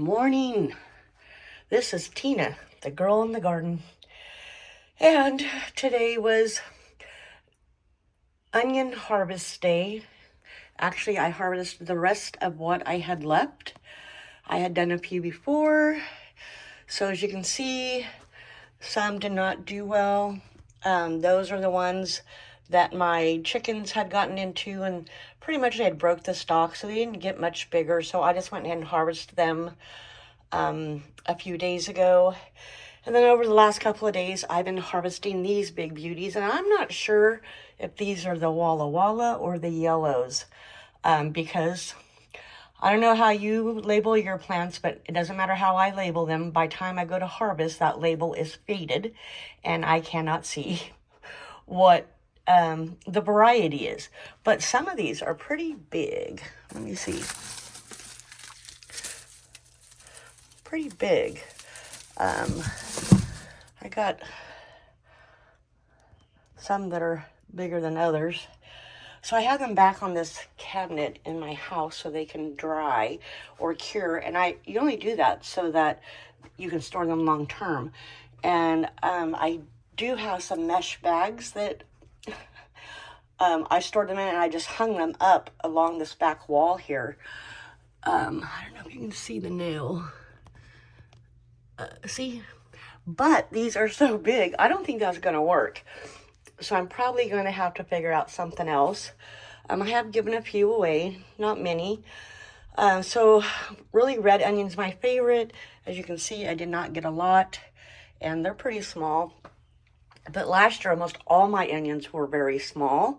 morning. This is Tina, the girl in the garden. And today was onion harvest day. Actually, I harvested the rest of what I had left. I had done a few before. So as you can see, some did not do well. Those are the ones that my chickens had gotten into, and pretty much they had broke the stalk, so they didn't get much bigger. So I just went ahead and harvested them a few days ago. And then over the last couple of days, I've been harvesting these big beauties, and I'm not sure if these are the Walla Walla or the yellows, because I don't know how you label your plants, but it doesn't matter how I label them. By the time I go to harvest, that label is faded, and I cannot see what the variety is. But some of these are pretty big. Let me see. Pretty big. I got some that are bigger than others. So I have them back on this cabinet in my house so they can dry or cure. And you only do that so that you can store them long term. And I do have some mesh bags that I stored them in, and I just hung them up along this back wall here. I don't know if you can see the nail. See? But these are so big, I don't think that's going to work. So I'm probably going to have to figure out something else. I have given a few away, not many. So really, red onion's my favorite. As you can see, I did not get a lot, and they're pretty small. But last year, almost all my onions were very small.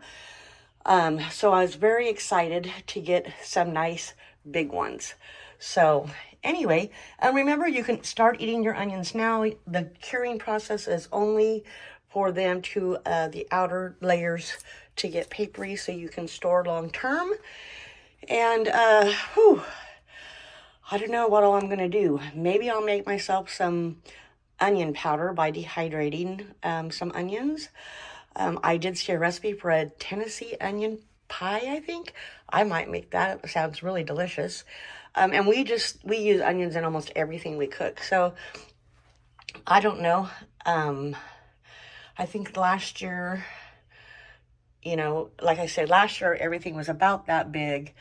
So I was very excited to get some nice big ones. So anyway, remember, you can start eating your onions now. The curing process is only for them to the outer layers to get papery so you can store long term. And I don't know what all I'm going to do. Maybe I'll make myself some onion powder by dehydrating some onions. I did see a recipe for a Tennessee onion pie, I think. I might make that. It sounds really delicious. And we use onions in almost everything we cook. So I don't know. I think last year, like I said, last year everything was about that big,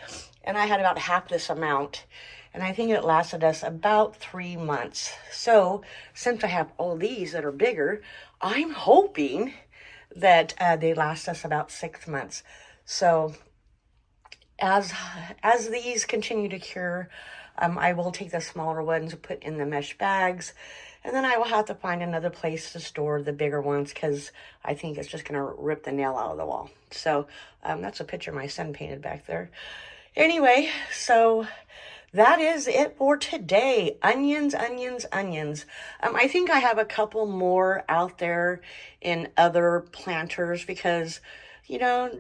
and I had about half this amount, and I think it lasted us about 3 months. So since I have all these that are bigger, I'm hoping that they last us about 6 months. So as these continue to cure, I will take the smaller ones and put in the mesh bags. And then I will have to find another place to store the bigger ones, because I think it's just going to rip the nail out of the wall. So that's a picture my son painted back there. Anyway, so that is it for today. Onions, onions, onions. I think I have a couple more out there in other planters, because you watch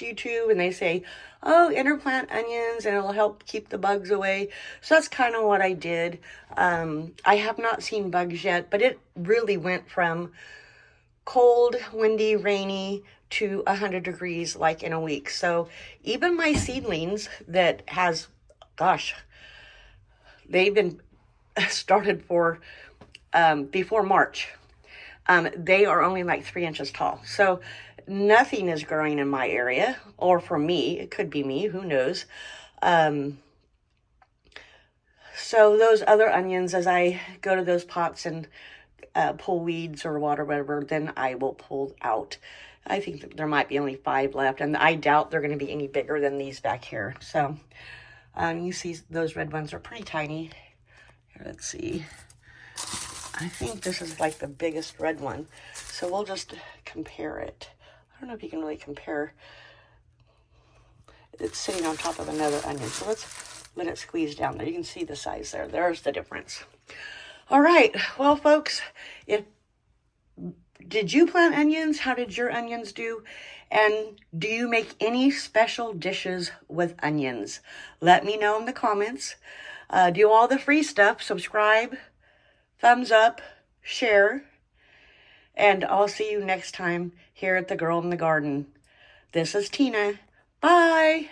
YouTube and they say, oh, interplant onions and it'll help keep the bugs away. So that's kind of what I did. I have not seen bugs yet, but it really went from cold, windy, rainy to 100 degrees like in a week. So even my seedlings that they've been started for before March. They are only like 3 inches tall. So nothing is growing in my area, or for me. It could be me, who knows. So those other onions, as I go to those pots and pull weeds or water, whatever, then I will pull out. I think that there might be only 5 left, and I doubt they're going to be any bigger than these back here. So you see those red ones are pretty tiny. Here, let's see. I think this is like the biggest red one. So we'll just compare it. I don't know if you can really compare. It's sitting on top of another onion. So let's let it squeeze down there. You can see the size there. There's the difference. All right. Well, folks, did you plant onions? How did your onions do? And do you make any special dishes with onions? Let me know in the comments. Do all the free stuff. Subscribe. Thumbs up, share, and I'll see you next time here at The Girl in the Garden. This is Tina. Bye.